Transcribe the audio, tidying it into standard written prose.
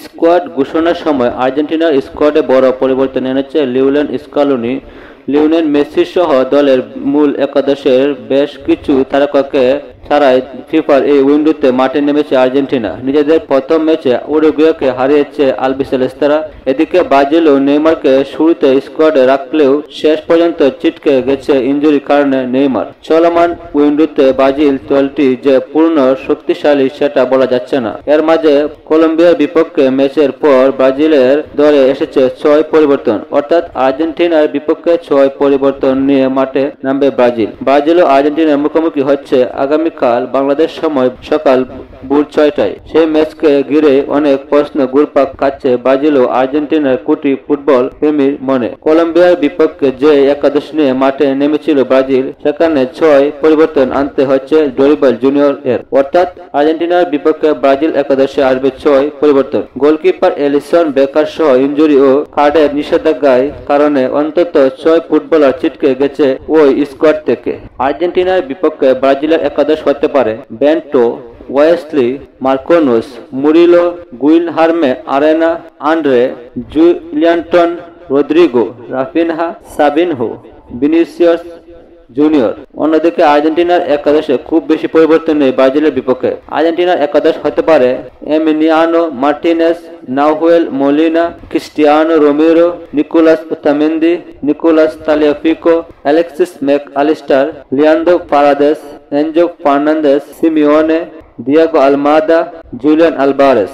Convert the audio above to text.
Squad ঘোষণার সময় আর্জেন্টিনার স্কোয়াডে বড় পরিবর্তন এনেছে লিওনেল স্কালোনি। লিওনেল মেসি সহ দলের মূল একাদশের বেশ কিছু তারকাকে ছাড়াই ফিফার এই উইন্ডোতে মাঠে নেমেছে আর্জেন্টিনা। নিজেদের প্রথম ম্যাচে উরুগুয়েকে হারিয়েছে আলবিসেলেস্তারা। এদিকে ব্রাজিলও নেইমারকে শুরুতে স্কোয়াডে রাখলেও শেষ পর্যন্ত ছিটকে গেছে ইনজুরির কারণে নেইমার। চলমান উইন্ডোতে ব্রাজিল দলটি যে পূর্ণ শক্তিশালী সেটা বলা যাচ্ছে না। এর মাঝে কলম্বিয়ার বিপক্ষে ম্যাচের পর ব্রাজিলের দলে এসেছে 6 পরিবর্তন, অর্থাৎ আর্জেন্টিনার বিপক্ষে 6 পরিবর্তন নিয়ে মাঠে নামবে ব্রাজিল। ব্রাজিল ও আর্জেন্টিনার মুখোমুখি হচ্ছে আগামীকাল বাংলাদেশ সময় সকাল ভোর 6টায়। সেই ম্যাচকে ঘিরে অনেক প্রশ্ন ঘুরপাক খাচ্ছে ব্রাজিল ও আর্জেন্টিনার কোটি ফুটবল প্রেমীর মনে। কলম্বিয়ার বিপক্ষে যে একাদশ নিয়ে মাঠে নেমেছিল ব্রাজিল, সেখানে 6 পরিবর্তন আনতে হচ্ছে ডরিবাল জুনিয়র এর, অর্থাৎ আর্জেন্টিনার বিপক্ষে ব্রাজিল একাদশে আসবে 6 পরিবর্তন। গোলকিপার এলিসন বেকার সহ ইনজুরি ও কার্ডের নিষেধাজ্ঞার কারণে অন্তত 6 ফুটবলার ছিটকে গেছে ওই স্কোয়াড থেকে। আর্জেন্টিনার বিপক্ষে ব্রাজিলের একাদশ হতে পারে Bento, Wesley, Marquinhos, Murilo, Guilherme Arana, Andre, জুলিয়ানটন, Rodrygo, Raphinha, Savinho, Vinicius Junior. অন্যদিকে আর্জেন্টিনার একাদশে খুব বেশি পরিবর্তন নেই ব্রাজিলের বিপক্ষে। আর্জেন্টিনার একাদশ হতে পারে Emiliano Martinez, Nahuel Molina, Cristiano Romero, Nicolas Otamendi, Nicolas Tagliafico, Alexis Mac Allister, Leandro Paredes, Enzo Fernandez, Simeone, Diego Almada, Julian Alvarez.